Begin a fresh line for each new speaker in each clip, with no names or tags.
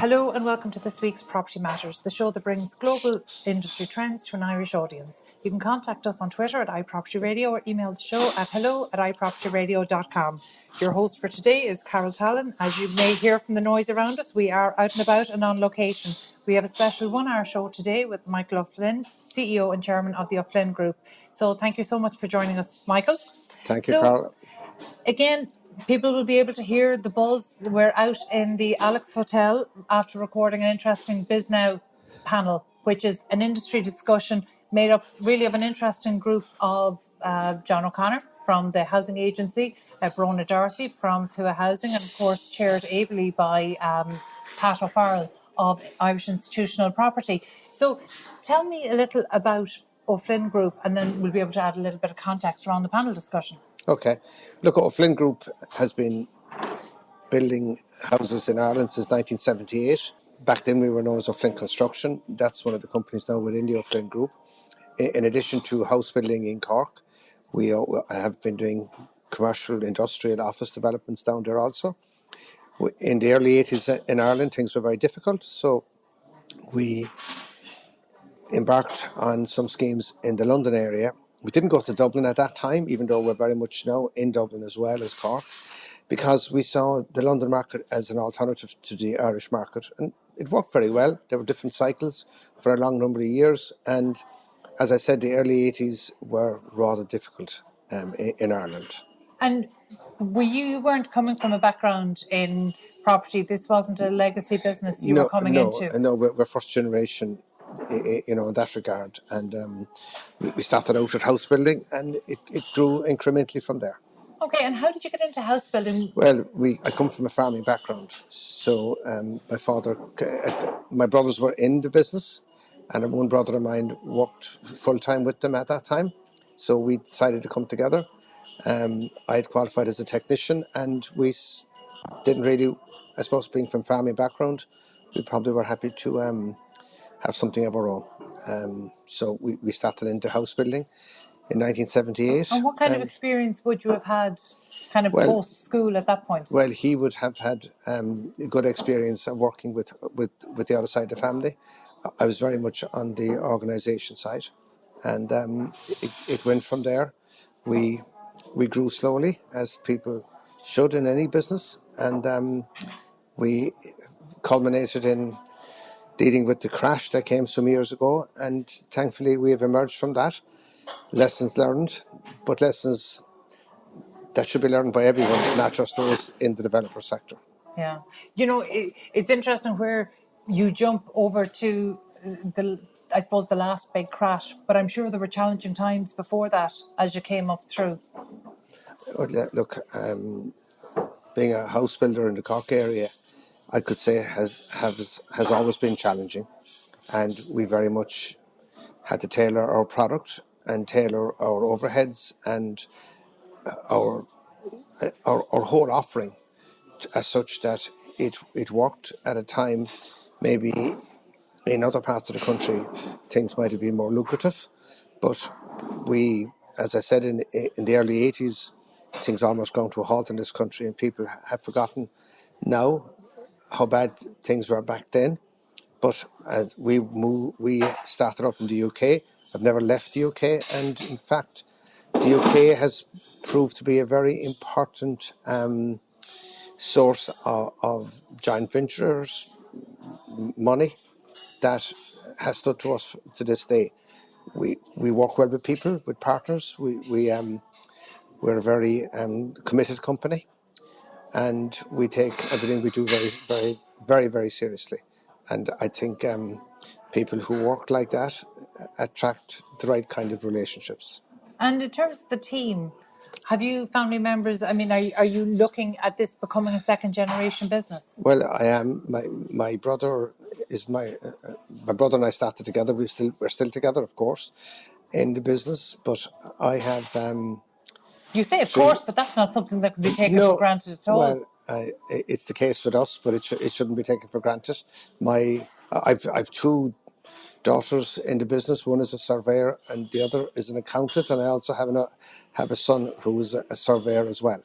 Hello and welcome to this week's Property Matters, the show that brings global industry trends to an Irish audience. You can contact us on Twitter at iPropertyRadio or email the show at hello@iPropertyRadio.com. Your host for today is Carol Tallon. As you may hear from the noise around us, we are out and about and on location. We have a special 1-hour show today with Michael O'Flynn, CEO and Chairman of the O'Flynn Group. So thank you so much for joining us, Michael.
Thank you, Carol.
Again, people will be able to hear the buzz. We're out in the Alex Hotel after recording an interesting BizNow panel, which is an industry discussion made up really of an interesting group of John O'Connor from the housing agency, Brona Darcy from Tua Housing, and of course chaired ably by Pat O'Farrell of Irish Institutional Property. So tell me a little about O'Flynn Group, and then we'll be able to add a little bit of context around the panel discussion.
Okay. Look, O'Flynn Group has been building houses in Ireland since 1978. Back then we were known as O'Flynn Construction. That's one of the companies now within the O'Flynn Group. In addition to house building in Cork, we have been doing commercial, industrial, office developments down there also. In the early 80s in Ireland, things were very difficult, so we embarked on some schemes in the London area. We didn't go to Dublin at that time, even though we're very much now in Dublin as well as Cork, because we saw the London market as an alternative to the Irish market. And it worked very well. There were different cycles for a long number of years. And as I said, the early 80s were rather difficult in Ireland.
And you weren't coming from a background in property. This wasn't a legacy business you were coming into.
No, we're first generation, in that regard. And we started out at house building, and it grew incrementally from there.
Okay, and how did you get into house building?
Well, I come from a farming background. So my brothers were in the business, and one brother of mine worked full-time with them at that time. So we decided to come together. I had qualified as a technician, and we didn't really, I suppose, being from farming background, we probably were happy to have something of our own. So we started into house building in 1978.
And what kind of experience would you have had kind of post-school at that point?
Well, he would have had a good experience of working with the other side of the family. I was very much on the organisation side, and it went from there. We grew slowly, as people should in any business, and we culminated in dealing with the crash that came some years ago, and thankfully we have emerged from that. Lessons learned, but lessons that should be learned by everyone, not just those in the developer sector.
Yeah. You know, it's interesting where you jump over to I suppose the last big crash, but I'm sure there were challenging times before that as you came up through.
Look, being a house builder in the Cork area, I could say has always been challenging, and we very much had to tailor our product and tailor our overheads and our whole offering as such that it worked at a time. Maybe in other parts of the country things might have been more lucrative, but we, as I said, in the early 80s, things almost ground to a halt in this country, and people have forgotten now how bad things were back then. But as we started up in the UK. I've never left the UK, and in fact the UK has proved to be a very important source of joint ventures money that has stood to us to this day. We work well with people, with partners. We're a very committed company, and we take everything we do very, very, very, very seriously. And I think people who work like that attract the right kind of relationships.
And in terms of the team, have you family members? I mean, are you looking at this becoming a second generation business?
Well, I am. My brother is my brother and I started together. We're still together, of course, in the business. But I have.
You say, of course, but that's not something that can be taken for granted at all.
Well, it's the case with us, but it shouldn't be taken for granted. I've two daughters in the business. One is a surveyor, and the other is an accountant. And I also have a son who is a surveyor as well.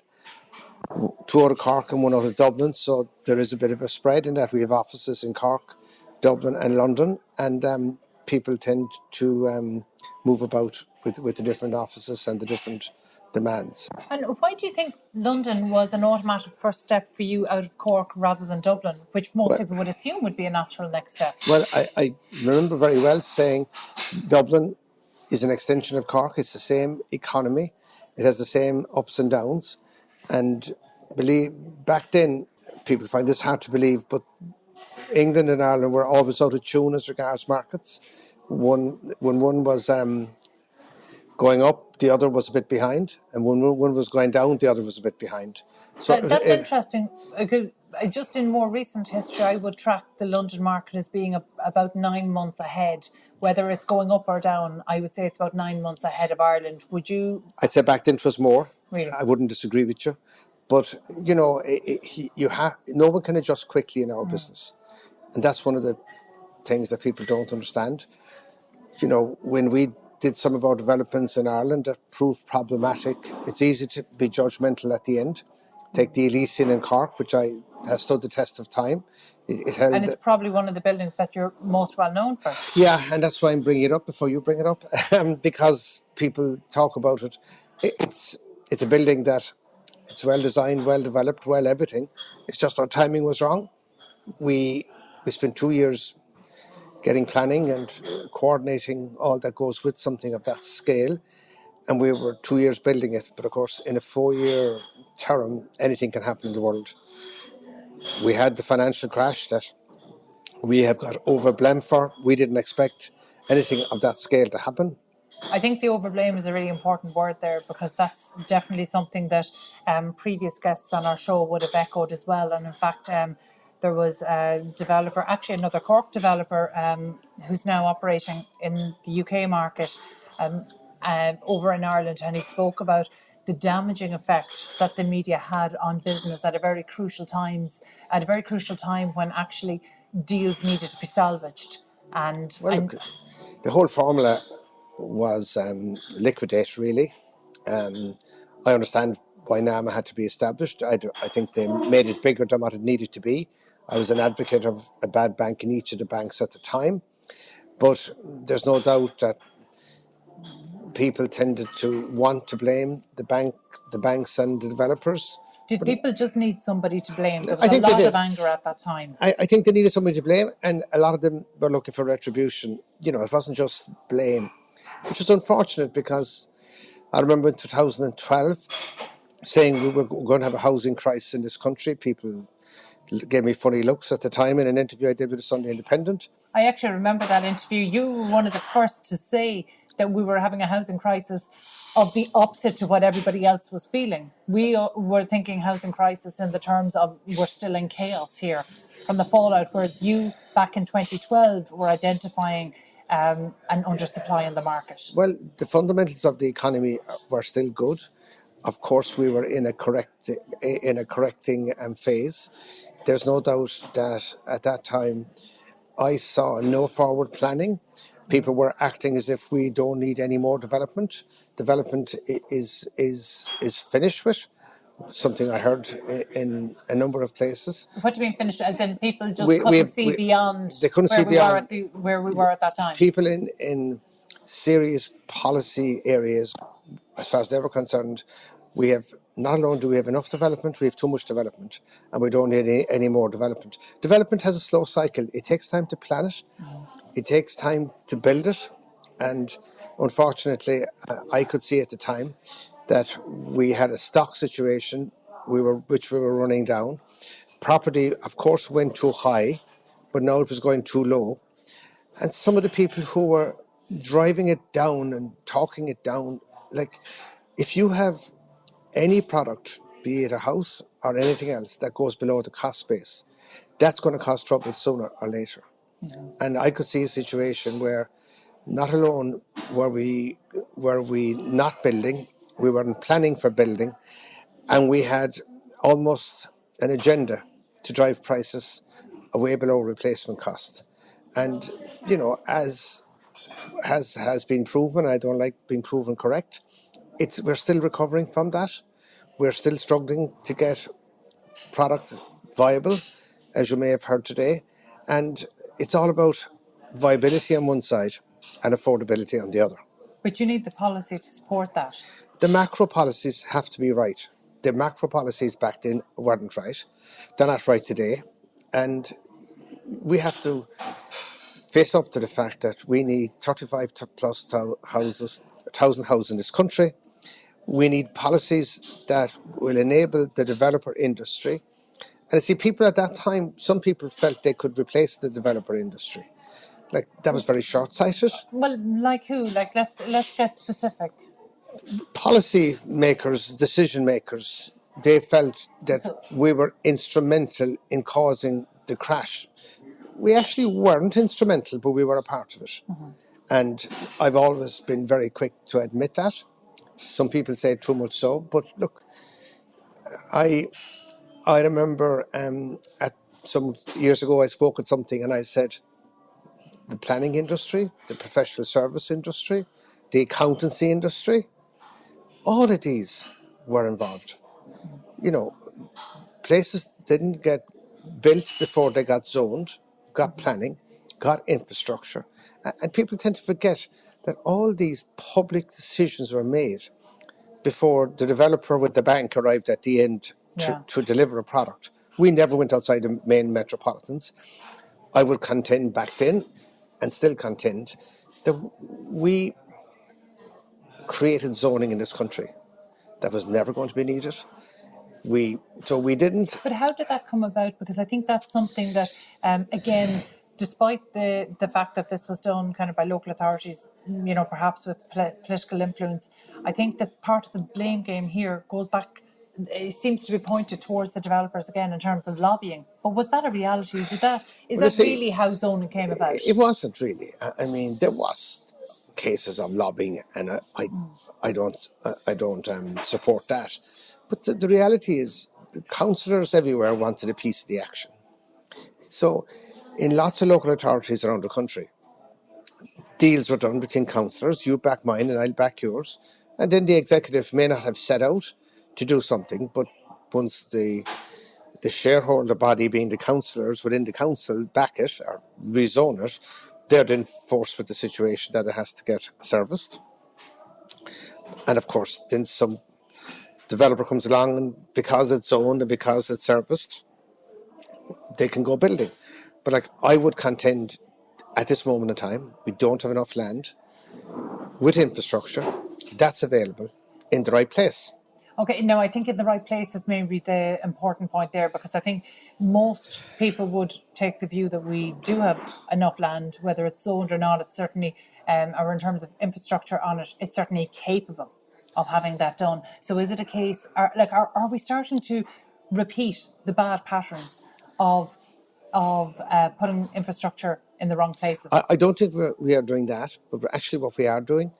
two out of Cork and one out of Dublin. So there is a bit of a spread in that. We have offices in Cork, Dublin, and London, and people tend to move about with the different offices and the different demands.
And why do you think London was an automatic first step for you out of Cork rather than Dublin, which most
Well,
people would assume would be a natural next step?
well, I remember very well saying Dublin is an extension of Cork. It's the same economy. It has the same ups and downs. And believe back then, people find this hard to believe, but England and Ireland were always out of tune as regards markets. When one was going up, the other was a bit behind, and when one was going down, the other was a bit behind. So
That's interesting. Just in more recent history, I would track the London market as being about 9 months ahead. Whether it's going up or down, I would say it's about 9 months ahead of Ireland. Would you?
I'd say back then it was more.
Really?
I wouldn't disagree with you, but you know, you have no one can adjust quickly in our business, and that's one of the things that people don't understand. You know, when we did some of our developments in Ireland that proved problematic, it's easy to be judgmental at the end. Take the Elysian in Cork, which has stood the test of time. It held.
And it's probably one of the buildings that you're most well known for.
Yeah, and that's why I'm bringing it up before you bring it up, because people talk about it. It's a building that it's well designed, well developed, well everything. It's just our timing was wrong. We spent 2 years getting planning and coordinating all that goes with something of that scale, and we were 2 years building it. But of course, in a 4-year term, anything can happen in the world. We had the financial crash that we have got overblamed for. We didn't expect anything of that scale to happen.
I think the overblame is a really important word there, because that's definitely something that previous guests on our show would have echoed as well. And in fact, there was a developer, actually another Cork developer, who's now operating in the UK market over in Ireland, and he spoke about the damaging effect that the media had on business at a very crucial time when actually deals needed to be salvaged.
Well, look, the whole formula was liquidate, really. I understand why NAMA had to be established. I think they made it bigger than what it needed to be. I was an advocate of a bad bank in each of the banks at the time. But there's no doubt that people tended to want to blame the banks and the developers.
Did people just need somebody to blame? There
I
was a
think they
lot
did.
of anger at that time.
I think they needed somebody to blame, and a lot of them were looking for retribution. You know, it wasn't just blame, which was unfortunate, because I remember in 2012 saying we were going to have a housing crisis in this country. People gave me funny looks at the time in an interview I did with the Sunday Independent.
I actually remember that interview. You were one of the first to say that we were having a housing crisis of the opposite to what everybody else was feeling. We were thinking housing crisis in the terms of we're still in chaos here from the fallout, whereas you, back in 2012, were identifying an undersupply in the market.
Well, the fundamentals of the economy were still good. Of course, we were in a correcting phase. There's no doubt that at that time I saw no forward planning. People were acting as if we don't need any more development. Development is finished with. Something I heard in a number of places.
What do you mean finished? As in people just couldn't see beyond
they couldn't see beyond
where we were at that time?
People in serious policy areas, as far as they were concerned, we have, not alone do we have enough development, we have too much development, and we don't need any more development. Development has a slow cycle. It takes time to plan it. It takes time to build it. And unfortunately, I could see at the time that we had a stock situation which we were running down. Property, of course, went too high, but now it was going too low. And some of the people who were driving it down and talking it down, like, if you have any product, be it a house or anything else, that goes below the cost base, that's going to cause trouble sooner or later. And I could see a situation where not alone were we not building, we weren't planning for building, and we had almost an agenda to drive prices way below replacement cost. And, you know, as has been proven, I don't like being proven correct, we're still recovering from that. we're still struggling to get product viable, as you may have heard today. And it's all about viability on one side and affordability on the other.
But you need the policy to support that.
The macro policies have to be right. The macro policies back then weren't right. They're not right today. And we have to face up to the fact that we need 35 plus thousand houses in this country. We need policies that will enable the developer industry. And I see people at that time, some people felt they could replace the developer industry. Like, that was very short-sighted.
Well, like who? Like, let's get specific.
Policy makers, decision makers, they felt that we were instrumental in causing the crash. We actually weren't instrumental, but we were a part of it. And I've always been very quick to admit that. Some people say too much so, but look, I remember at some years ago I spoke at something and I said the planning industry, the professional service industry, the accountancy industry, all of these were involved. You know, places didn't get built before they got zoned, got planning, got infrastructure. And people tend to forget that all these public decisions were made before the developer with the bank arrived at the end to deliver a product. We never went outside the main metropolitans. I would contend back then, and still contend, that we created zoning in this country that was never going to be needed. So we didn't.
But how did that come about? Because I think that's something that, again, despite the fact that this was done kind of by local authorities, you know, perhaps with political influence, I think that part of the blame game here goes back, it seems to be pointed towards the developers again in terms of lobbying. But was that a reality? Is that really how zoning came about?
It wasn't really. I mean, there was cases of lobbying, and I don't support that. But the reality is, the councillors everywhere wanted a piece of the action. So, in lots of local authorities around the country, deals were done between councillors. You back mine, and I'll back yours. And then the executive may not have set out to do something, but once the shareholder body, being the councillors within the council, back it or rezone it, they're then forced with the situation that it has to get serviced. And of course, then some developer comes along, and because it's zoned and because it's serviced, they can go building. But like, I would contend at this moment in time, we don't have enough land with infrastructure that's available in the right place.
Okay, no, I think in the right place is maybe the important point there, because I think most people would take the view that we do have enough land, whether it's zoned or not. It's certainly, or in terms of infrastructure on it, it's certainly capable of having that done. So is it a case, are we starting to repeat the bad patterns of putting infrastructure in the wrong places?
I don't think we are doing that, but actually what we are doing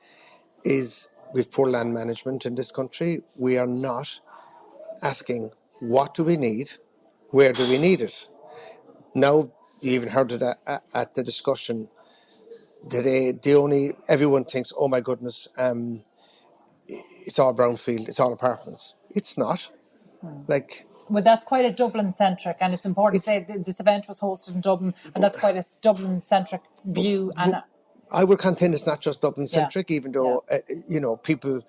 is, we've poor land management in this country. We are not asking, what do we need? Where do we need it? Now, you even heard it at the discussion today. Everyone thinks, oh my goodness, it's all brownfield, it's all apartments. It's not.
Well, that's quite a Dublin-centric, and it's important to say that this event was hosted in Dublin, and that's quite a Dublin-centric view. And
I would contend it's not just Dublin-centric, even though, people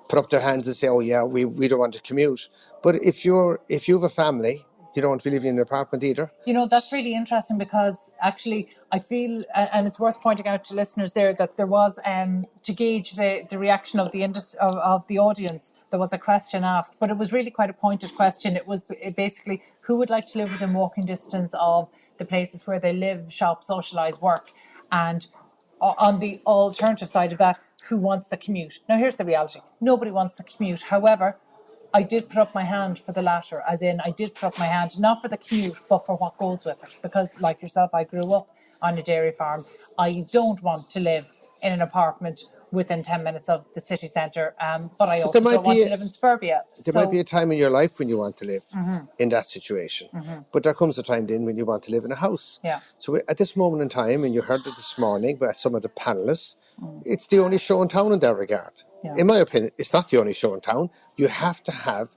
put up their hands and say, oh yeah, we don't want to commute. But if you have a family, you don't want to be living in an apartment either.
You know, that's really interesting, because actually I feel, and it's worth pointing out to listeners there, that there was, to gauge the reaction of the audience, there was a question asked, but it was really quite a pointed question. It was basically, who would like to live within walking distance of the places where they live, shop, socialise, work? And on the alternative side of that, who wants the commute? Now, here's the reality. Nobody wants the commute. However, I did put up my hand for the latter, as in I did put up my hand, not for the commute, but for what goes with it. Because like yourself, I grew up on a dairy farm. I don't want to live in an apartment within 10 minutes of the city centre, but I
But there
also
might
don't want
be
to live in suburbia.
there might be
So
a time in your life when you want to live in that situation. But there comes a time then when you want to live in a house.
yeah,
So at this moment in time, and you heard it this morning by some of the panelists, it's the only show in town in that regard.
Yeah.
In my opinion, it's not the only show in town. You have to have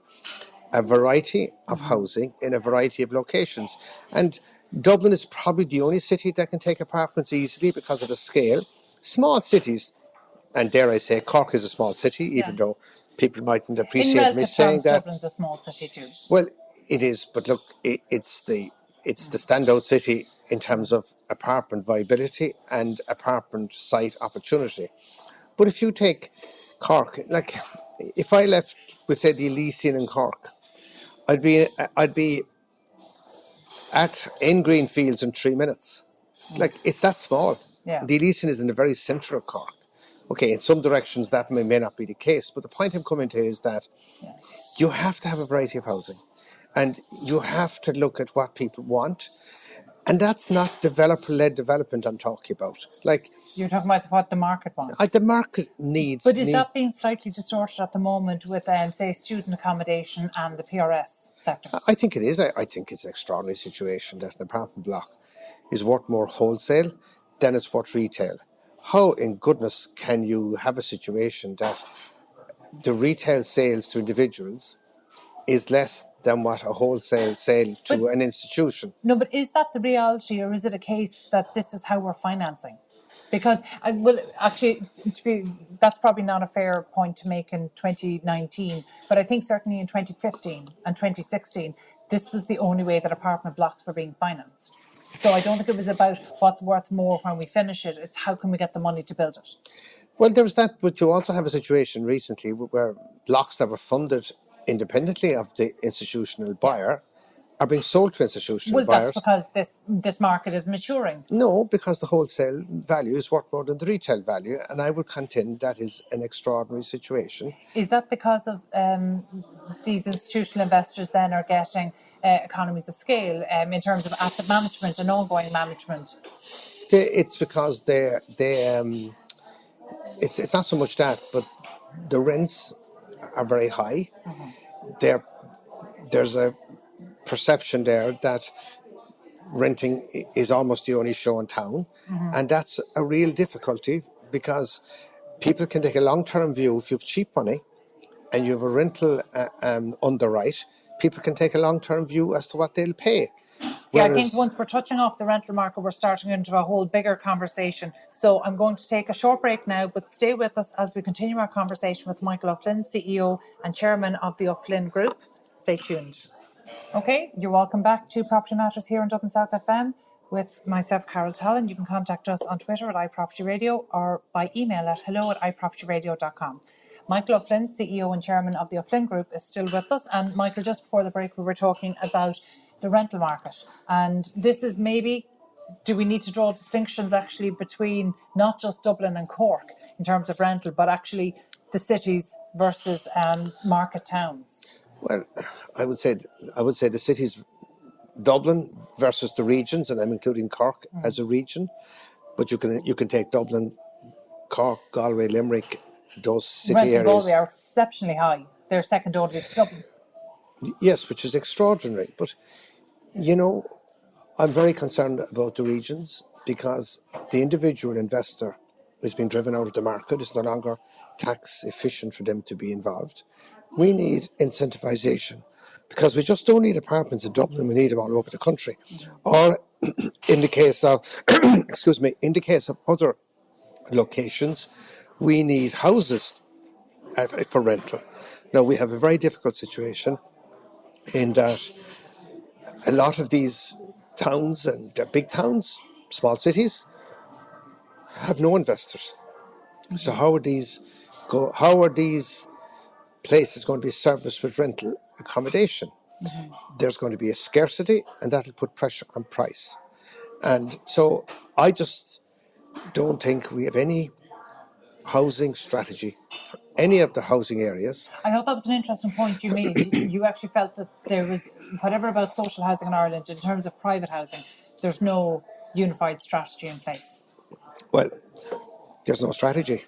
a variety of housing in a variety of locations. And Dublin is probably the only city that can take apartments easily because of the scale. Small cities, and dare I say, Cork is a small city, even
Yeah.
though people mightn't
in
appreciate me
relative
saying
terms,
that.
Dublin's a small city too.
Well, it is, but look, it's the standout city in terms of apartment viability and apartment site opportunity. But if you take Cork, like if I left, we'd say the Elysian in Cork, I'd be in Greenfields in 3 minutes. Like it's that small.
Yeah.
The Elysian is in the very centre of Cork. Okay, in some directions that may not be the case, but the point I'm coming to is that
Yeah.
you have to have a variety of housing, and you have to look at what people want, and that's not developer-led development I'm talking about. Like
You're talking about what the market wants.
the market needs.
But is that being slightly distorted at the moment with, say, student accommodation and the PRS sector?
I think it is. I think it's an extraordinary situation that an apartment block is worth more wholesale than it's worth retail. How in goodness can you have a situation that the retail sales to individuals is less than what a wholesale sale to an institution?
No, but is that the reality, or is it a case that this is how we're financing? Because, that's probably not a fair point to make in 2019, but I think certainly in 2015 and 2016, this was the only way that apartment blocks were being financed. So I don't think it was about what's worth more when we finish it, it's how can we get the money to build it.
Well, there's that, but you also have a situation recently where blocks that were funded independently of the institutional buyer are being sold to institutional
Well, that's
buyers.
because this market is maturing.
No, because the wholesale value is worth more than the retail value, and I would contend that is an extraordinary situation.
Is that because of these institutional investors then are getting economies of scale in terms of asset management and ongoing management?
It's because it's not so much that, but the rents are very high. There's a perception there that renting is almost the only show in town, and that's a real difficulty because people can take a long-term view. If you have cheap money and you have a rental underwrite, people can take a long-term view as to what they'll pay.
See, I think once we're touching off the rental market, we're starting into a whole bigger conversation. So I'm going to take a short break now, but stay with us as we continue our conversation with Michael O'Flynn, CEO and Chairman of the O'Flynn Group. Stay tuned. Okay, you're welcome back to Property Matters here on Dublin South FM with myself, Carol Talon. You can contact us on Twitter at iPropertyRadio or by email at hello@iPropertyRadio.com. Michael O'Flynn, CEO and Chairman of the O'Flynn Group, is still with us. And Michael, just before the break, we were talking about the rental market. And this is maybe, do we need to draw distinctions actually between not just Dublin and Cork in terms of rental, but actually the cities versus market towns?
Well, I would say the cities, Dublin versus the regions, and I'm including Cork as a region. But you can take Dublin, Cork, Galway, Limerick, those city
Rents in
areas.
Galway are exceptionally high. They're second only to Dublin.
Yes, which is extraordinary. But I'm very concerned about the regions because the individual investor is being driven out of the market. It's no longer tax efficient for them to be involved. We need incentivization because we just don't need apartments in Dublin. We need them all over the country. Or in the case of, in the case of other locations, we need houses for rental. Now, we have a very difficult situation in that a lot of these towns, and they're big towns, small cities, have no investors. So how are these places going to be serviced with rental accommodation? There's going to be a scarcity, and that'll put pressure on price. And so I just don't think we have any housing strategy for any of the housing areas.
I thought that was an interesting point you made. You actually felt that there was, whatever about social housing in Ireland, in terms of private housing, there's no unified strategy in place.
Well, there's no strategy,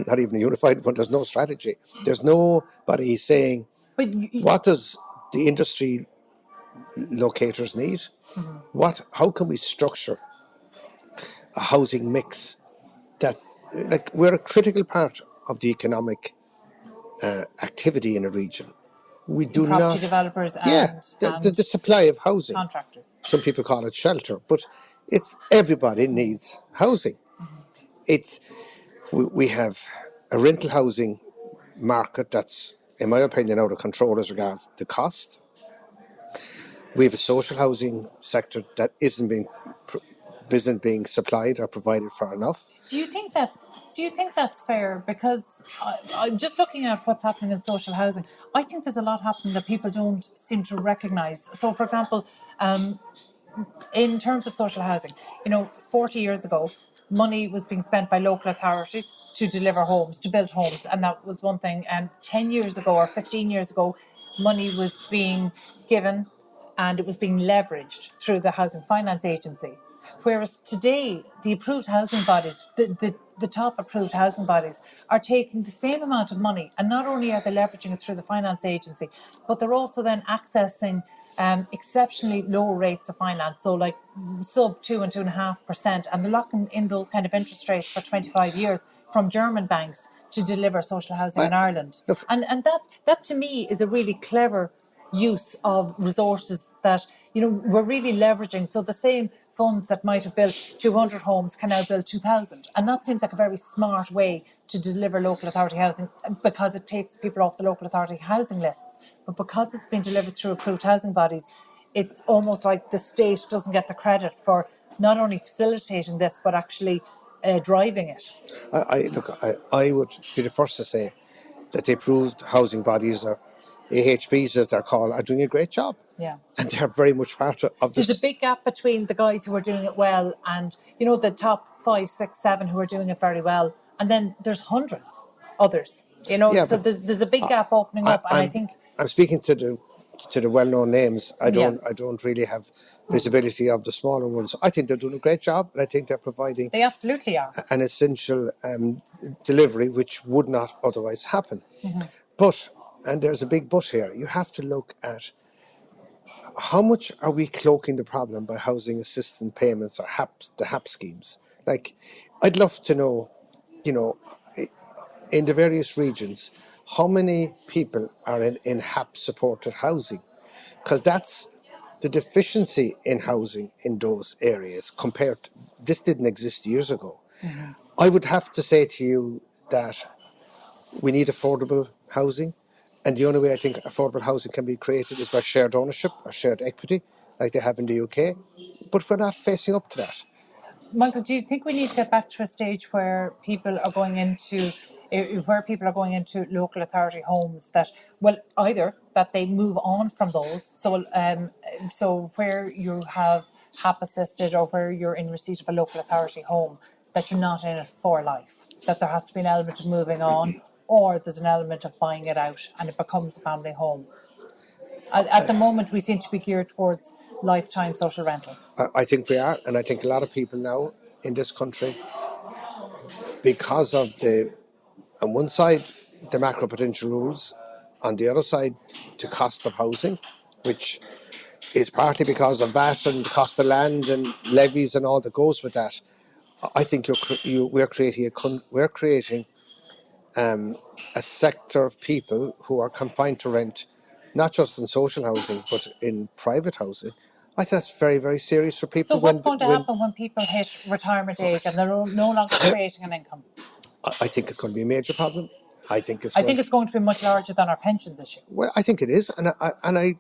not even a unified one. There's no strategy. There's nobody saying,
But
what does the industry locators need? How can we structure a housing mix that, like, we're a critical part of the economic activity in a region. We do
property
not,
developers
yeah,
and
the supply of housing.
contractors.
Some people call it shelter, but it's everybody needs housing. It's we have a rental housing market that's, in my opinion, out of control as regards the cost. We have a social housing sector that isn't being supplied or provided for enough.
Do you think that's fair? Because I'm just looking at what's happening in social housing. I think there's a lot happening that people don't seem to recognise. So, for example, in terms of social housing, 40 years ago, money was being spent by local authorities to deliver homes, to build homes, and that was one thing. 10 years ago or 15 years ago, money was being given and it was being leveraged through the Housing Finance Agency. Whereas today, the approved housing bodies, the top approved housing bodies, are taking the same amount of money, and not only are they leveraging it through the finance agency, but they're also then accessing exceptionally low rates of finance, so like sub 2 and 2.5%, and they're locking in those kind of interest rates for 25 years from German banks to deliver social housing in Ireland.
Look,
And that to me is a really clever use of resources that we're really leveraging. So the same funds that might have built 200 homes can now build 2,000, and that seems like a very smart way to deliver local authority housing, because it takes people off the local authority housing lists. But because it's been delivered through approved housing bodies, it's almost like the state doesn't get the credit for not only facilitating this but actually driving it.
I would be the first to say that the approved housing bodies, or AHBs as they're called, are doing a great job.
Yeah.
And they're very much part of this.
There's a big gap between the guys who are doing it well and, the top 5, 6, 7 who are doing it very well. And then there's hundreds others,
Yeah,
so
but
there's a big gap opening up. And I think
I'm speaking to the well-known names. I
Yeah.
don't really have visibility of the smaller ones. I think they're doing a great job, and I think they're providing
they absolutely are.
an essential delivery which would not otherwise happen. But, and there's a big but here, you have to look at how much are we cloaking the problem by housing assistance payments or the HAP schemes. Like, I'd love to know, in the various regions, how many people are in HAP supported housing, because that's the deficiency in housing in those areas compared. This didn't exist years ago. I would have to say to you that we need affordable housing, and the only way I think affordable housing can be created is by shared ownership or shared equity, like they have in the UK. But we're not facing up to that.
Michael, do you think we need to get back to a stage where people are going into local authority homes that, well, either that they move on from those, so where you have HAP assisted or where you're in receipt of a local authority home, that you're not in it for life, that there has to be an element of moving on, or there's an element of buying it out and it becomes a family home. At the moment, we seem to be geared towards lifetime social rental.
I think we are, and I think a lot of people now in this country, because of on one side, the macro potential rules, on the other side, the cost of housing, which is partly because of VAT and the cost of land and levies and all that goes with that. I think we're creating a sector of people who are confined to rent, not just in social housing but in private housing. I think that's very, very serious for people.
So what's going to happen when people hit retirement age and they're no longer creating an income?
I think it's going to be a major problem. I think it's
going to be much larger than our pensions issue.
Well, I think it is, and I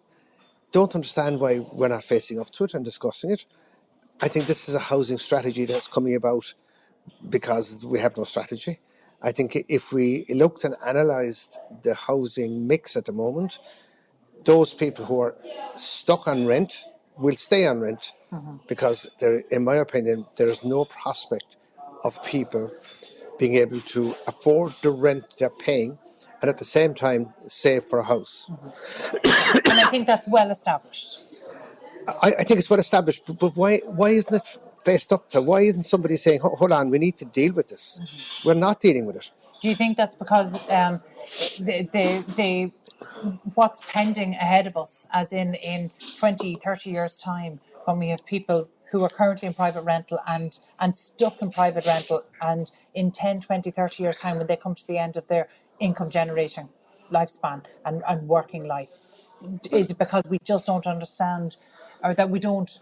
don't understand why we're not facing up to it and discussing it. I think this is a housing strategy that's coming about because we have no strategy. I think if we looked and analysed the housing mix at the moment, those people who are stuck on rent will stay on rent because in my opinion, there is no prospect of people being able to afford the rent they're paying and at the same time save for a house.
And I think that's well established.
I think it's well established, but why isn't it faced up to? Why isn't somebody saying, hold on, we need to deal with this? We're not dealing with it.
Do you think that's because the what's pending ahead of us, as in 20, 30 years' time, when we have people who are currently in private rental and stuck in private rental, and in 10, 20, 30 years' time, when they come to the end of their income generating lifespan and working life? Is it because we just don't understand, or that we don't?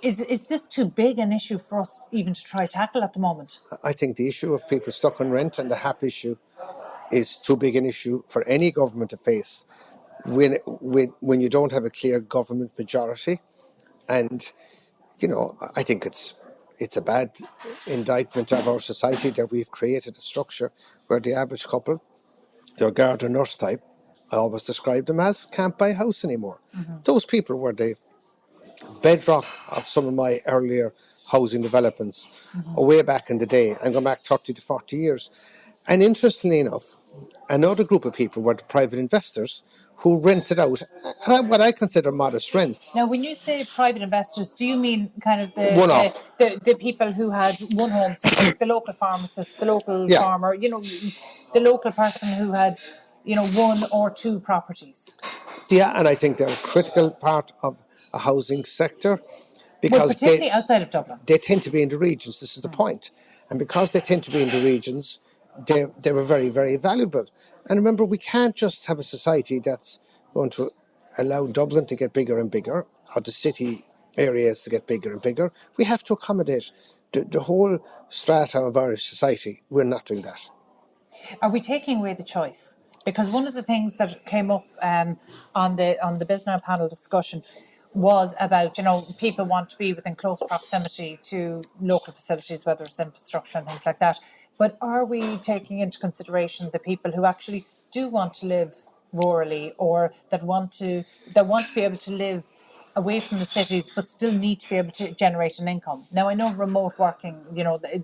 Is this too big an issue for us even to try tackle at the moment?
I think the issue of people stuck on rent and the HAP issue is too big an issue for any government to face when you don't have a clear government majority. And I think it's a bad indictment of our society that we've created a structure where the average couple, your gardener nurse type, I always describe them as, can't buy a house anymore. Those people were the bedrock of some of my earlier housing developments way back in the day, and go back 30 to 40 years. And interestingly enough, another group of people were the private investors who rented out at what I consider modest rents.
Now, when you say private investors, do you mean kind of
One off.
the people who had one home, so the local pharmacist, the local
Yeah.
farmer, the local person who had, one or two properties?
Yeah, and I think they're a critical part of a housing sector
Well,
because
particularly outside of Dublin.
they tend to be in the regions. This is the point. And because they tend to be in the regions, they were very, very valuable. And remember, we can't just have a society that's going to allow Dublin to get bigger and bigger, or the city areas to get bigger and bigger. We have to accommodate the whole strata of Irish society. We're not doing that.
Are we taking away the choice? Because one of the things that came up on the Business panel discussion was about, people want to be within close proximity to local facilities, whether it's infrastructure and things like that. But are we taking into consideration the people who actually do want to live rurally, or that want to be able to live away from the cities but still need to be able to generate an income? Now, I know remote working,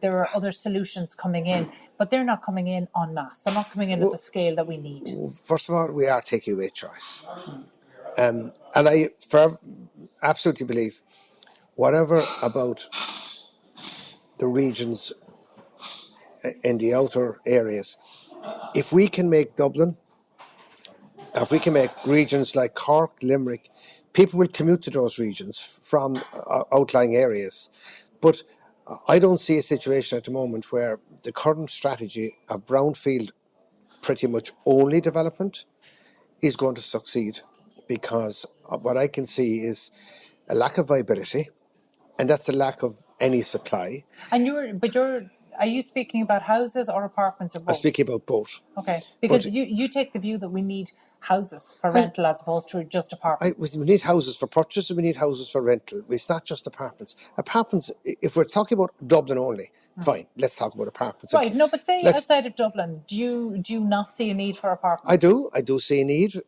there are other solutions coming in, but they're not coming in en masse. They're not coming in at the scale that we need.
First of all, we are taking away choice. And I absolutely believe whatever about the regions in the outer areas, if we can make Dublin, if we can make regions like Cork, Limerick, people will commute to those regions from outlying areas. But I don't see a situation at the moment where the current strategy of brownfield, pretty much only development, is going to succeed, because what I can see is a lack of viability, and that's a lack of any supply.
And are you speaking about houses or apartments or both?
I'm speaking about both.
Okay, because you take the view that we need houses for rental as opposed to just apartments.
We need houses for purchase and we need houses for rental. It's not just apartments. Apartments, if we're talking about Dublin only, fine, let's talk about apartments.
Right, no, but say outside of Dublin, do you not see a need for apartments?
I do see a need,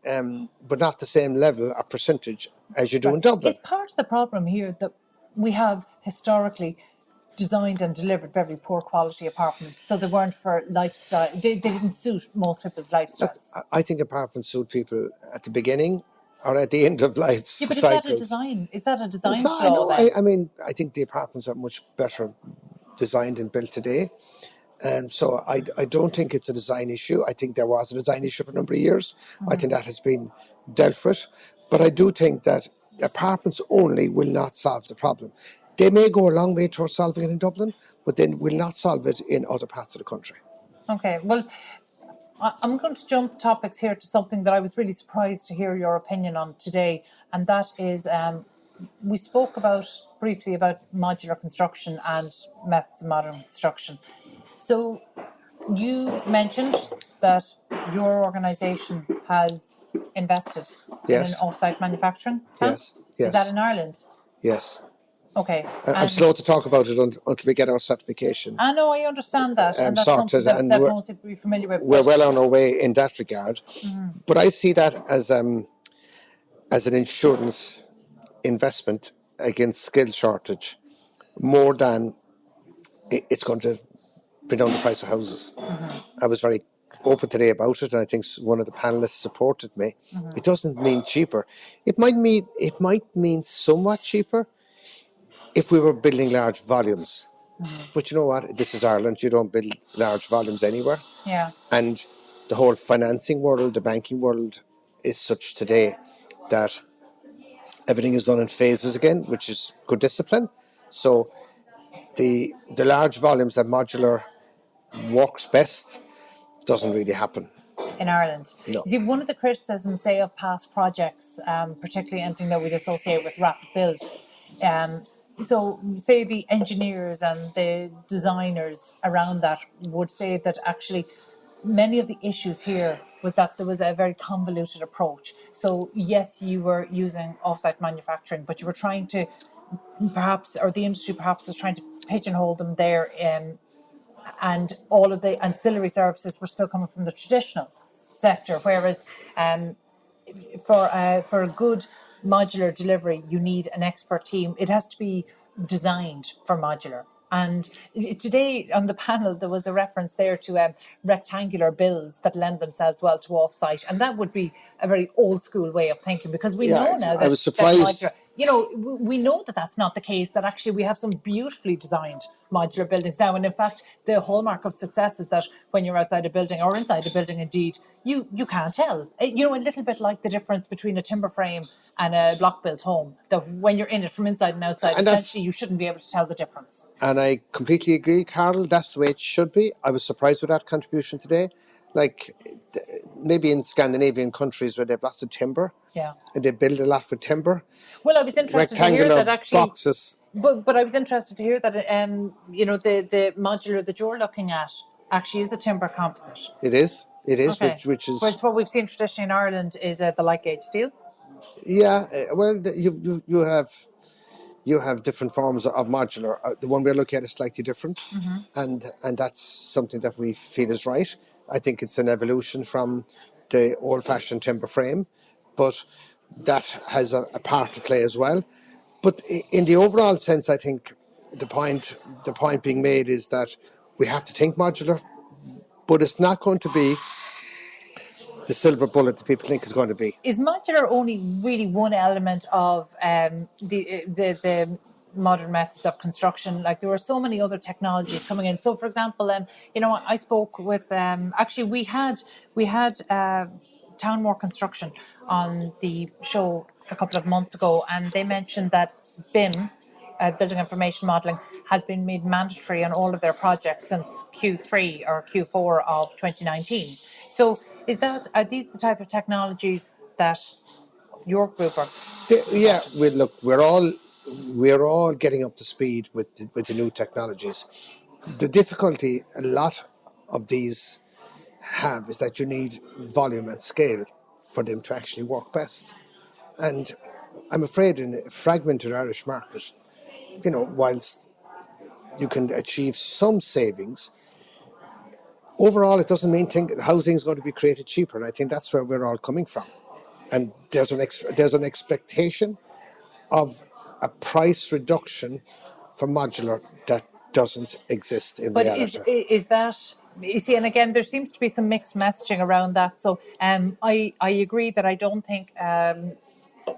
but not the same level or percentage as you do in Dublin.
Is part of the problem here that we have historically designed and delivered very poor quality apartments, so they weren't for lifestyle, they didn't suit most people's lifestyles?
I think apartments suit people at the beginning or at the end of life
but
cycles.
Is that a design flaw then?
I think the apartments are much better designed and built today. So I don't think it's a design issue. I think there was a design issue for a number of years. I think that has been dealt with. But I do think that apartments only will not solve the problem. They may go a long way towards solving it in Dublin, but then will not solve it in other parts of the country.
Okay, well, I'm going to jump topics here to something that I was really surprised to hear your opinion on today, and that is we spoke briefly about modular construction and methods of modern construction. So you mentioned that your organisation has invested in an off-site manufacturing plant.
Yes.
Is that in Ireland?
Yes.
Okay.
I'm slow to talk about it until we get our certification.
I know, I understand that, and that's something that most people be familiar with.
We're well on our way in that regard. But I see that as an insurance investment against skill shortage, more than it's going to bring down the price of houses. I was very open today about it, and I think one of the panelists supported me. It doesn't mean cheaper. It might mean somewhat cheaper if we were building large volumes. But you know what? This is Ireland. You don't build large volumes anywhere.
Yeah.
And the whole financing world, the banking world, is such today that everything is done in phases again, which is good discipline. So the large volumes that modular works best doesn't really happen.
In Ireland.
No.
You see, one of the criticisms, say, of past projects, particularly anything that we'd associate with rapid build, so say the engineers and the designers around that would say that actually many of the issues here was that there was a very convoluted approach. So yes, you were using offsite manufacturing, but you were trying to perhaps, or the industry perhaps was trying to pigeonhole them there, and all of the ancillary services were still coming from the traditional sector. Whereas for a good modular delivery, you need an expert team. It has to be designed for modular. And today on the panel, there was a reference there to rectangular builds that lend themselves well to offsite. And that would be a very old school way of thinking, because we know now that,
I was surprised.
that modular, you know, we know that that's not the case, that actually we have some beautifully designed modular buildings now. And in fact, the hallmark of success is that when you're outside a building, or inside a building indeed, you can't tell. You know, a little bit like the difference between a timber frame and a block built home, that when you're in it from inside and outside,
And
essentially you shouldn't be able to tell the difference.
And I completely agree, Carol. That's the way it should be. I was surprised with that contribution today. Like, maybe in Scandinavian countries where they have lots of timber,
Yeah.
and they build a lot with timber.
Well, I was interested to hear that actually.
Boxes.
But I was interested to hear that you know, the modular that you're looking at actually is a timber composite.
It is. It is,
Okay.
which is.
Whereas what we've seen traditionally in Ireland is the light gauge steel.
Yeah. Well, you have different forms of modular. The one we're looking at is slightly different, and that's something that we feel is right. I think it's an evolution from the old-fashioned timber frame, but that has a part to play as well. But in the overall sense, I think the point being made is that we have to think modular, but it's not going to be the silver bullet that people think is going to be.
Is modular only really one element of the modern methods of construction? Like, there were so many other technologies coming in. So, for example, you know, I spoke with actually we had Townmore Construction on the show a couple of months ago, and they mentioned that BIM, building information modelling, has been made mandatory on all of their projects since Q3 or Q4 of 2019. So are these the type of technologies that your group are?
Yeah, we're all getting up to speed with the new technologies. The difficulty a lot of these have is that you need volume and scale for them to actually work best. And I'm afraid in a fragmented Irish market, you know, whilst you can achieve some savings, overall it doesn't mean housing is going to be created cheaper. And I think that's where we're all coming from. And there's an expectation of a price reduction for modular that doesn't exist in reality.
But is that, you see, and again, there seems to be some mixed messaging around that. So I agree that I don't think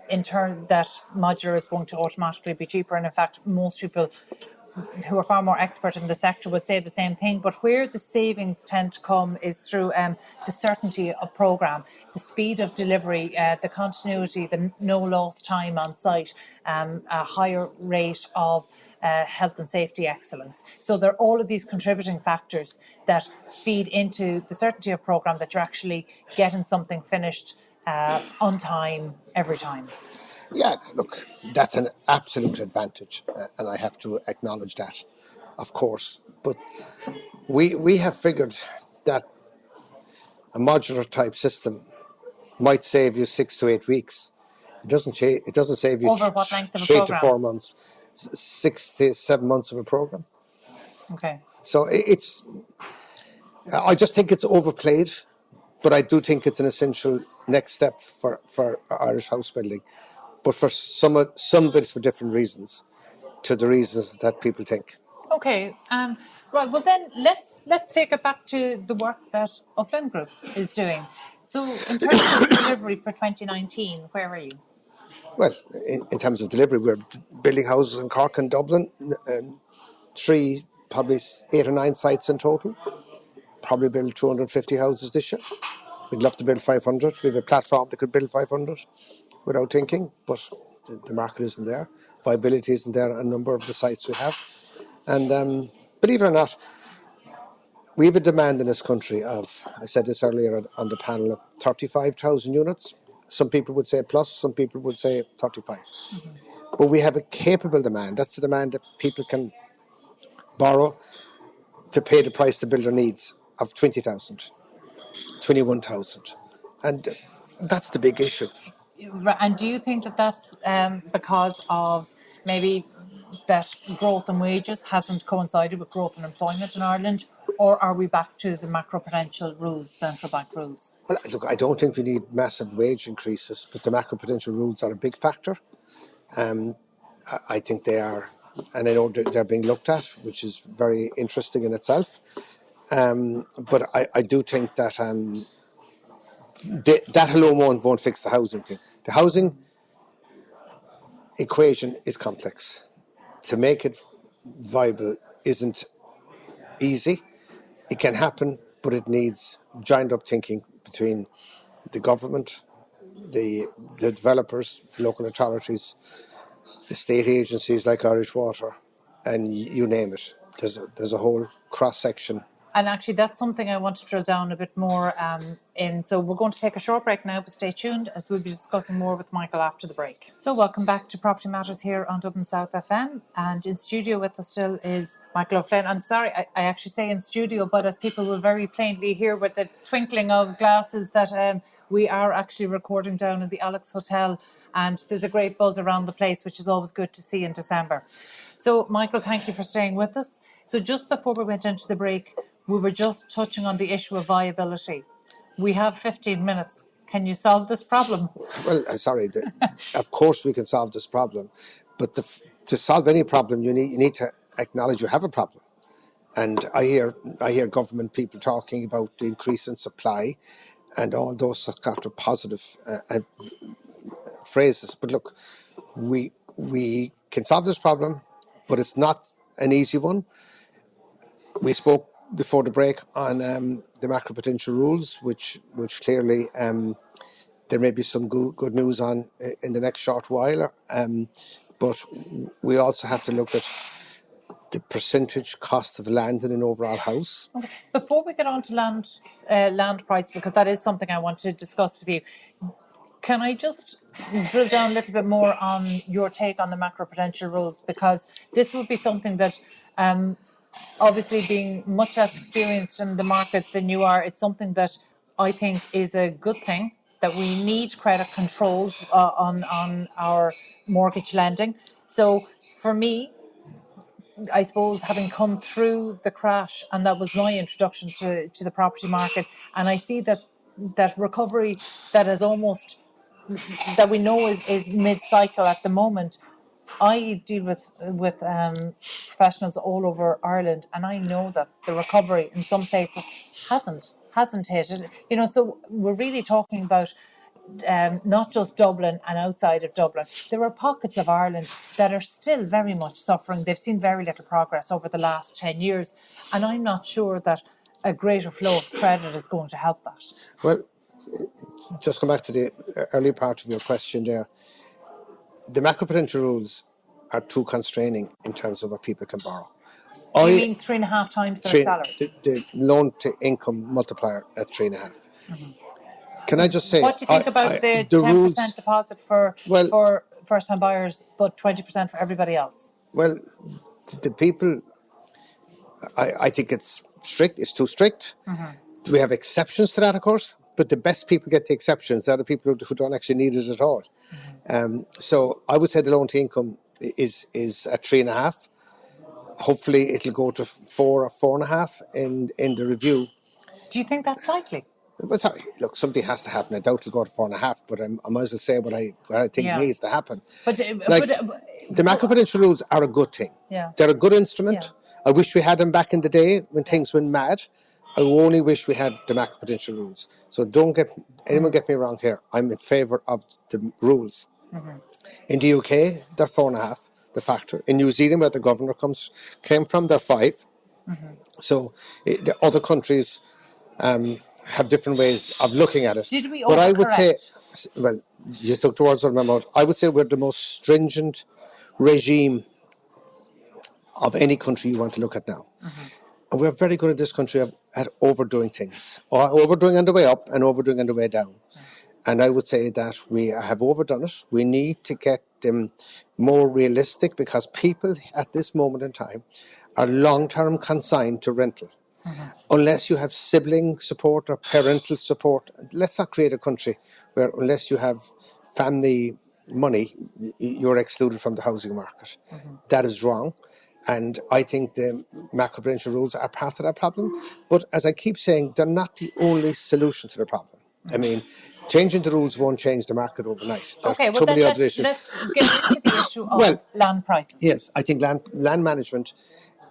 in turn that modular is going to automatically be cheaper. And in fact, most people who are far more expert in the sector would say the same thing. But where the savings tend to come is through the certainty of programme, the speed of delivery, the continuity, the no lost time on site, a higher rate of health and safety excellence. So there are all of these contributing factors that feed into the certainty of programme, that you're actually getting something finished on time every time.
Yeah, look, that's an absolute advantage, and I have to acknowledge that, of course. But we have figured that a modular type system might save you 6 to 8 weeks. It doesn't save you
over what length of a
3 to
programme?
4 months, 6 to 7 months of a program.
Okay.
So I just think it's overplayed, but I do think it's an essential next step for Irish house building. But for some of it, it's for different reasons to the reasons that people think.
Okay. Right. Well, then let's take it back to the work that Offline Group is doing. So, in terms of delivery for 2019, where are you?
Well, in terms of delivery, we're building houses in Cork and Dublin, three, probably 8 or 9 sites in total. Probably build 250 houses this year. We'd love to build 500. We have a platform that could build 500 without thinking, but the market isn't there. Viability isn't there on a number of the sites we have. And believe it or not, we have a demand in this country of, I said this earlier on the panel, of 35,000 units. Some people would say plus, some people would say 35. But we have a capable demand. That's the demand that people can borrow to pay the price the builder needs of 20,000, 21,000. And that's the big issue.
And do you think that that's because of maybe that growth in wages hasn't coincided with growth in employment in Ireland, or are we back to the macroprudential rules, central bank rules?
Well, look, I don't think we need massive wage increases, but the macroprudential rules are a big factor. I think they are, and I know they're being looked at, which is very interesting in itself. But I do think that that alone won't fix the housing thing. The housing equation is complex. To make it viable isn't easy. It can happen, but it needs joined up thinking between the government, the developers, the local authorities, the state agencies like Irish Water, and you name it. There's a whole cross section.
And actually, that's something I want to drill down a bit more in. So we're going to take a short break now, but stay tuned as we'll be discussing more with Michael after the break. So welcome back to Property Matters here on Dublin South FM. And in studio with us still is Michael O'Flynn. I'm sorry, I actually say in studio, but as people will very plainly hear with the twinkling of glasses that we are actually recording down in the Alex Hotel. And there's a great buzz around the place, which is always good to see in December. So, Michael, thank you for staying with us. So just before we went into the break, we were just touching on the issue of viability. We have 15 minutes. Can you solve this problem?
Well, sorry, of course we can solve this problem, but to solve any problem, you need to acknowledge you have a problem. And I hear government people talking about the increase in supply, and all those sort of positive phrases. But look, we can solve this problem, but it's not an easy one. We spoke before the break on the macroprudential rules, which clearly there may be some good news on in the next short while. But we also have to look at the percentage cost of land in an overall house.
Okay. Before we get on to land price, because that is something I want to discuss with you, can I just drill down a little bit more on your take on the macroprudential rules? Because this would be something that, obviously being much less experienced in the market than you are, it's something that I think is a good thing, that we need credit controls on our mortgage lending. So for me, I suppose, having come through the crash, and that was my introduction to the property market, and I see that recovery that is almost, that we know is mid-cycle at the moment. I deal with professionals all over Ireland, and I know that the recovery in some places hasn't hit it. So we're really talking about not just Dublin and outside of Dublin. There are pockets of Ireland that are still very much suffering. They've seen very little progress over the last 10 years, and I'm not sure that a greater flow of credit is going to help that.
Well, just come back to the early part of your question there. The macroprudential rules are too constraining in terms of what people can borrow.
You mean 3.5 times their salary?
The loan to income multiplier at 3.5. Can I just say,
what do you think about the 10%
rules,
deposit for first-time buyers, but 20% for everybody else?
Well, the people, I think it's strict. It's too strict. Do we have exceptions to that, of course? But the best people get the exceptions. They're the people who don't actually need it at all. So I would say the loan to income is at 3.5. Hopefully it'll go to 4 or 4.5 in the review.
Do you think that's likely?
Well, sorry, look, something has to happen. I doubt it'll go to 4.5, but I might as well say what I think needs to happen.
But
the macroprudential rules are a good thing.
Yeah.
They're a good instrument.
Yeah.
I wish we had them back in the day when things went mad. I only wish we had the macroprudential rules. So don't get anyone get me wrong here. I'm in favour of the rules. In the UK, they're 4.5, the factor. In New Zealand, where the governor came from, they're 5. So the other countries have different ways of looking at it.
Did we
But I would say,
overcorrect?
well, you took the words out of my mouth. I would say we're the most stringent regime of any country you want to look at now. And we're very good at this country at overdoing things, or overdoing on the way up and overdoing on the way down. And I would say that we have overdone it. We need to get them more realistic, because people at this moment in time are long-term consigned to rental. Unless you have sibling support or parental support, let's not create a country where unless you have family money, you're excluded from the housing market. That is wrong. And I think the macroprudential rules are part of that problem. But as I keep saying, they're not the only solution to the problem. I mean, changing the rules won't change the market overnight. There's
Okay, well
too
then
many other issues.
let's get into the issue of
Well,
land prices.
Yes, I think land management,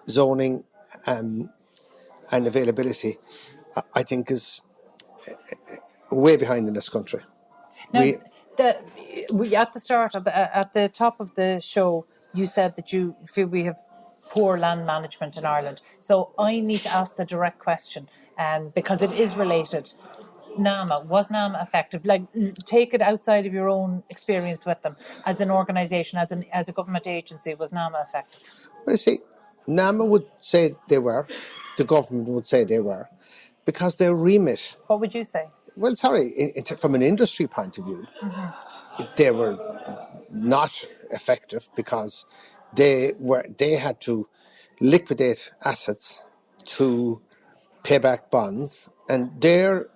zoning, and availability, I think is way behind in this country.
Now,
We,
we at the start of at the top of the show, you said that you feel we have poor land management in Ireland. So I need to ask the direct question, because it is related. NAMA, was NAMA effective? Like, take it outside of your own experience with them as an organisation, as a government agency. Was NAMA effective?
well, you see, NAMA would say they were, the government would say they were, because their remit.
What would you say?
Well, sorry, from an industry point of view, they were not effective, because they had to liquidate assets to pay back bonds, and their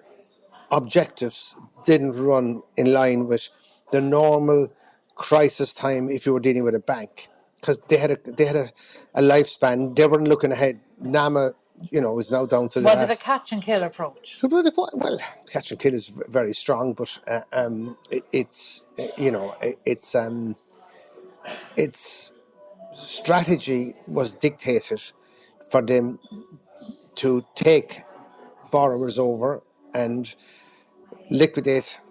objectives didn't run in line with the normal crisis time if you were dealing with a bank, because they had a lifespan. They weren't looking ahead. NAMA, is now down to the
Was it a
last.
catch and kill approach?
Well, catch and kill is very strong, but its strategy was dictated for them to take borrowers over and liquidate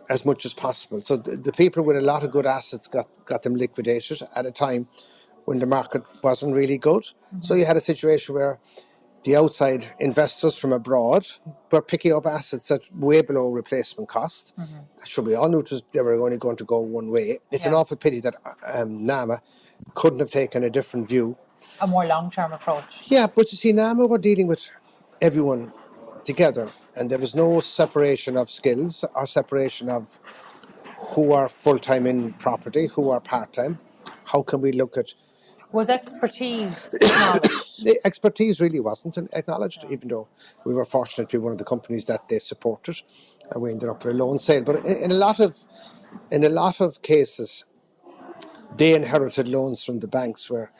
as much as possible. So the people with a lot of good assets got them liquidated at a time when the market wasn't really good. So you had a situation where the outside investors from abroad were picking up assets at way below replacement cost. Sure, we all knew they were only going to go one way. It's an awful pity that NAMA couldn't have taken a different view.
A more long-term approach.
Yeah, but you see, NAMA were dealing with everyone together, and there was no separation of skills or separation of who are full-time in property, who are part-time. How can we look at...
Was expertise acknowledged?
The expertise really wasn't acknowledged, even though we were fortunate to be one of the companies that they supported, and we ended up with a loan sale. But in a lot of cases, they inherited loans from the banks where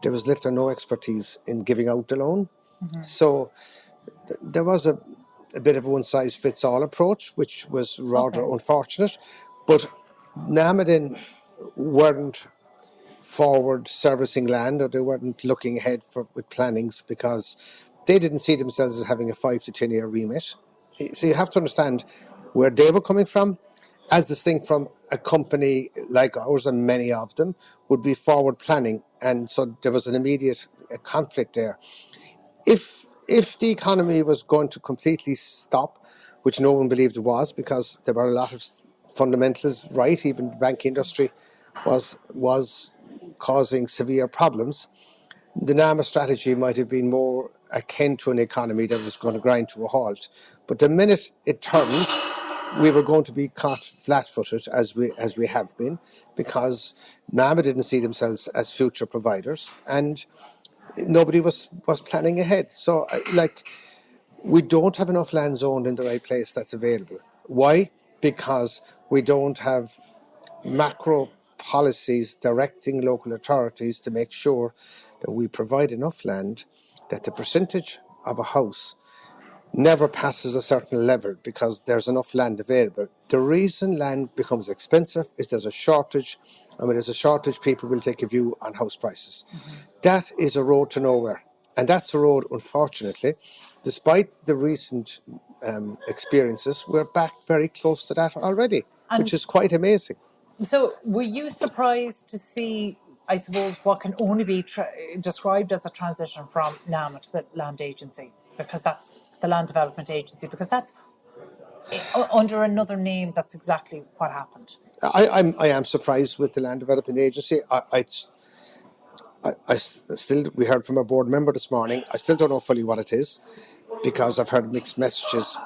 there was little or no expertise in giving out the loan. So there was a bit of a one-size-fits-all approach, which was rather unfortunate. But NAMA then weren't forward servicing land, or they weren't looking ahead with plannings, because they didn't see themselves as having a 5 to 10 year remit. So you have to understand where they were coming from, as distinct from a company like ours, and many of them would be forward planning, and so there was an immediate conflict there. If the economy was going to completely stop, which no one believed it was, because there were a lot of fundamentals right, even the banking industry was causing severe problems, the NAMA strategy might have been more akin to an economy that was going to grind to a halt. But the minute it turned, we were going to be caught flat-footed, as we have been, because NAMA didn't see themselves as future providers, and nobody was planning ahead. So, we don't have enough land zoned in the right place that's available. Why? Because we don't have macro policies directing local authorities to make sure that we provide enough land that the percentage of a house never passes a certain level, because there's enough land available. The reason land becomes expensive is there's a shortage, and when there's a shortage, people will take a view on house prices. That is a road to nowhere. And that's the road, unfortunately. Despite the recent experiences, we're back very close to that already, which
And
is quite amazing.
so, were you surprised to see, I suppose, what can only be described as a transition from NAMA to the Land Agency, because that's the Land Development Agency, because that's under another name, that's exactly what happened.
I am surprised with the Land Development Agency. Still, we heard from a board member this morning. I still don't know fully what it is because I've heard mixed messages.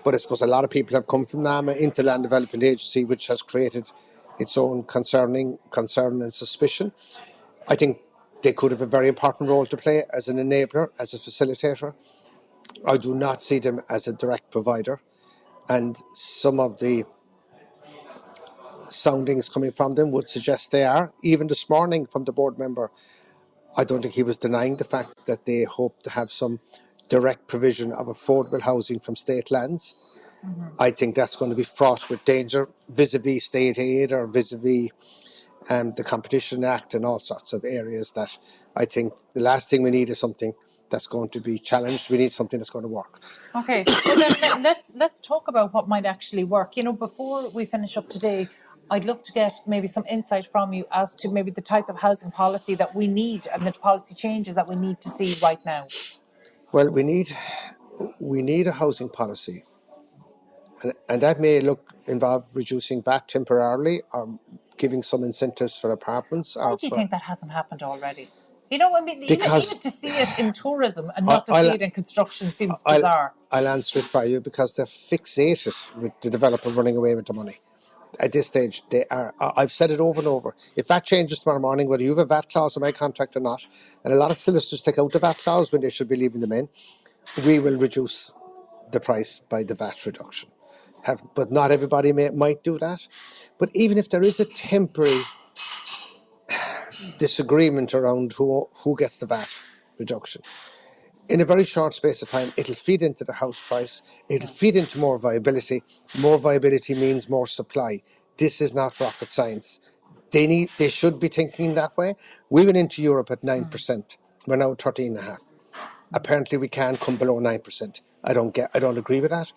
But I suppose a lot of people have come from NAMA into Land Development Agency, which has created its own concern and suspicion. I think they could have a very important role to play as an enabler, as a facilitator. I do not see them as a direct provider. And some of the soundings coming from them would suggest they are. Even this morning from the board member, I don't think he was denying the fact that they hope to have some direct provision of affordable housing from state lands. I think that's going to be fraught with danger vis-a-vis state aid or vis-a-vis the Competition Act and all sorts of areas that I think the last thing we need is something that's going to be challenged. We need something that's going to work.
Okay, well then let's talk about what might actually work. Before we finish up today, I'd love to get maybe some insight from you as to maybe the type of housing policy that we need and the policy changes that we need to see right now.
Well, we need a housing policy, and that may involve reducing VAT temporarily or giving some incentives for apartments.
Why
Or
do you
for,
think that hasn't happened already? I mean, even
because
to see it in tourism and not to see it in construction seems bizarre.
I'll answer it for you because they're fixated with the developer running away with the money. At this stage, they are. I've said it over and over. If that changes tomorrow morning, whether you have a VAT clause in my contract or not, and a lot of solicitors take out the VAT clause when they should be leaving them in, we will reduce the price by the VAT reduction. But not everybody might do that. But even if there is a temporary disagreement around who gets the VAT reduction, in a very short space of time, it'll feed into the house price. It'll feed into more viability. More viability means more supply. This is not rocket science. They should be thinking that way. We went into Europe at 9%. We're now 13.5%. Apparently, we can't come below 9%. I don't agree with that.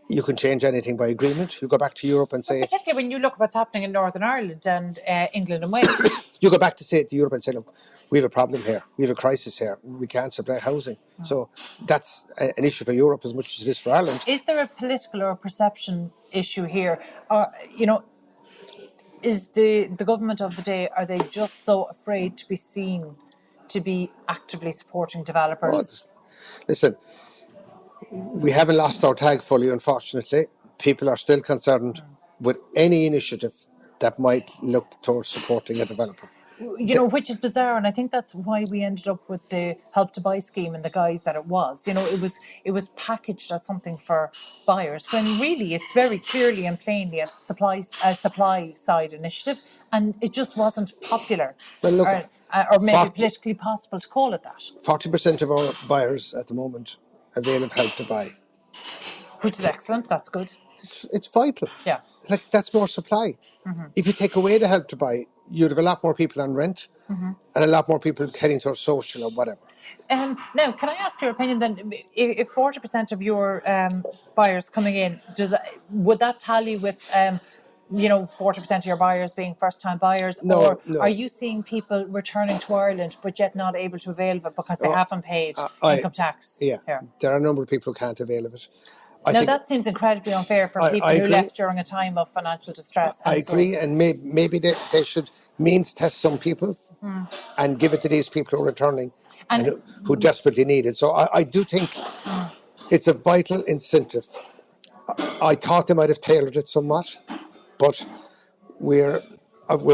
You can change anything by agreement. You go back to Europe and say,
particularly when you look at what's happening in Northern Ireland and England and Wales.
you go back to Europe and say, look, we have a problem here. We have a crisis here. We can't supply housing. So that's an issue for Europe as much as it is for Ireland.
Is there a political or a perception issue here? Or, is the government of the day, are they just so afraid to be seen to be actively supporting developers?
Listen, we haven't lost our tag fully, unfortunately. People are still concerned with any initiative that might look towards supporting a developer.
Which is bizarre, and I think that's why we ended up with the Help to Buy scheme and the guise that it was. It was packaged as something for buyers when really it's very clearly and plainly a supply side initiative, and it just wasn't popular.
Well, look,
or maybe politically possible to call it that.
40% of our buyers at the moment avail of Help to Buy,
which is excellent. That's good.
It's vital.
Yeah.
That's more supply. If you take away the Help to Buy, you'd have a lot more people on rent and a lot more people heading towards social or whatever.
Now, can I ask your opinion then? If 40% of your buyers coming in, would that tally with 40% of your buyers being first-time buyers?
No.
Are you seeing people returning to Ireland but yet not able to avail of it because they haven't paid income tax?
Yeah,
here?
There are a number of people who can't avail of it.
Now, that seems incredibly unfair for people who left during a time of financial distress.
I agree, and maybe they should means test some people and give it to these people who are returning and who desperately need it. So I do think it's a vital incentive. I thought they might have tailored it somewhat, but we're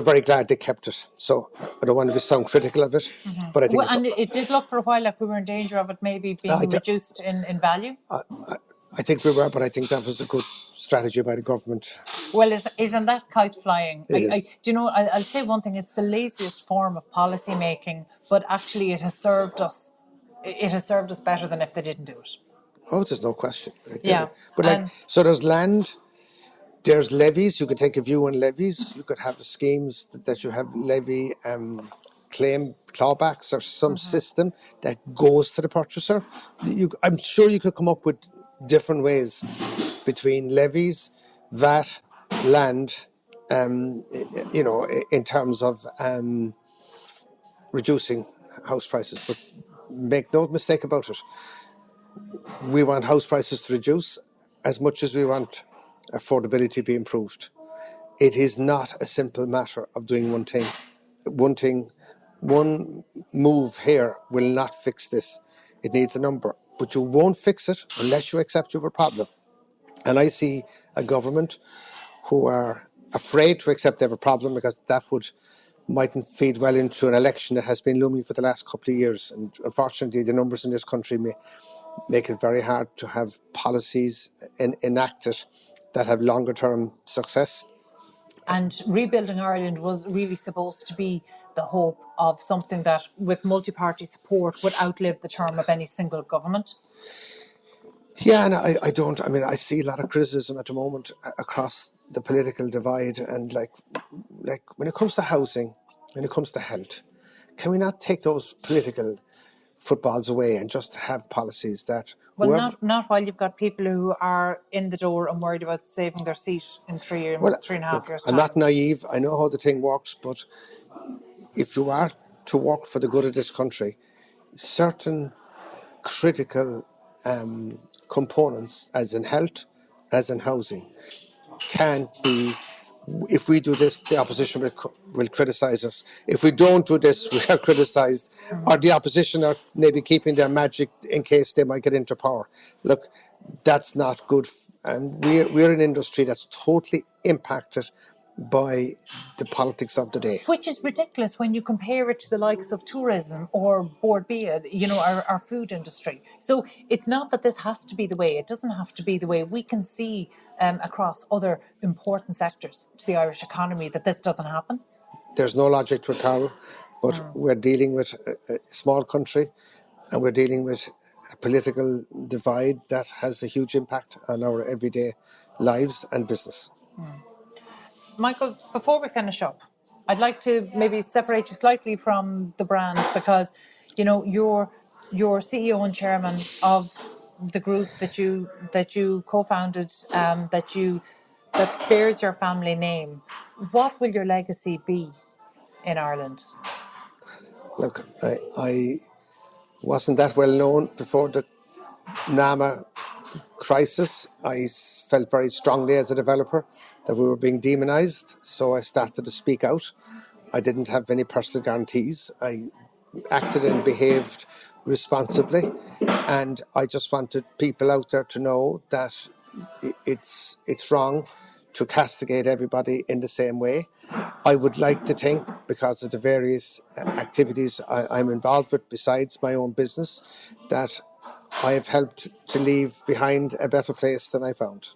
very glad they kept it. So I don't want to sound critical of it, but I think
and it did look for a while like we were in danger of it maybe being reduced in value.
I think we were, but I think that was a good strategy by the government.
Well, isn't that kite flying?
I'll
say one thing, it's the laziest form of policy making, but actually it has served us better than if they didn't do it.
Oh, there's no question.
But
so there's land, there's levies. You could take a view on levies. You could have schemes that you have levy claim clawbacks or some system that goes to the purchaser. I'm sure you could come up with different ways between levies, VAT, land, in terms of reducing house prices. But make no mistake about it, we want house prices to reduce as much as we want affordability to be improved. It is not a simple matter of doing one thing. One move here will not fix this. It needs a number, but you won't fix it unless you accept you have a problem. And I see a government who are afraid to accept they have a problem because that mightn't feed well into an election that has been looming for the last couple of years. And unfortunately, the numbers in this country make it very hard to have policies enacted that have longer term success.
And rebuilding Ireland was really supposed to be the hope of something that, with multi-party support, would outlive the term of any single government.
Yeah, and I see a lot of criticism at the moment across the political divide, and like when it comes to housing, when it comes to health, can we not take those political footballs away and just have policies that
not while you've got people who are in the door and worried about saving their seat in 3.5 years' time.
I'm not naive. I know how the thing works, but if you are to work for the good of this country, certain critical components, as in health, as in housing, can't be. If we do this, the opposition will criticise us. If we don't do this, we are criticised. Or the opposition are maybe keeping their magic in case they might get into power. Look, that's not good. And we're an industry that's totally impacted by the politics of the day.
Which is ridiculous when you compare it to the likes of tourism or Board Bia, our food industry. So it's not that this has to be the way. It doesn't have to be the way. We can see across other important sectors to the Irish economy that this doesn't happen.
There's no logic to it, Carol, but we're dealing with a small country, and we're dealing with a political divide that has a huge impact on our everyday lives and business.
Michael, before we finish up, I'd like to maybe separate you slightly from the brand, because you're CEO and chairman of the group that you co-founded, that bears your family name. What will your legacy be in Ireland?
Look, I wasn't that well known before the NAMA crisis. I felt very strongly as a developer that we were being demonised, so I started to speak out. I didn't have any personal guarantees. I acted and behaved responsibly, and I just wanted people out there to know that it's wrong to castigate everybody in the same way. I would like to think, because of the various activities I'm involved with besides my own business, that I have helped to leave behind a better place than I found.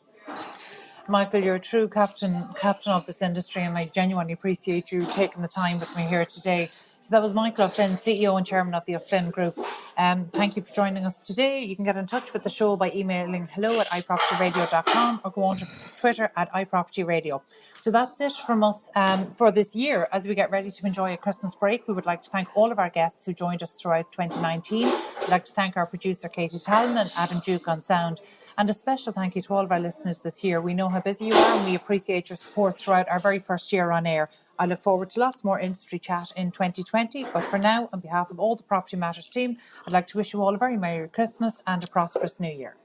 Michael, you're a true captain of this industry, and I genuinely appreciate you taking the time with me here today. So that was Michael O'Flynn, CEO and Chairman of the O'Flynn Group. Thank you for joining us today. You can get in touch with the show by emailing hello@ipropertyradio.com or go on to Twitter @iPropertyRadio. So that's it from us for this year. As we get ready to enjoy a Christmas break, we would like to thank all of our guests who joined us throughout 2019. I'd like to thank our producer Katie Talon and Adam Duke on sound. And a special thank you to all of our listeners this year. We know how busy you are, and we appreciate your support throughout our very first year on air. I look forward to lots more industry chat in 2020. But for now, on behalf of all the Property Matters team, I'd like to wish you all a very Merry Christmas and a prosperous New Year.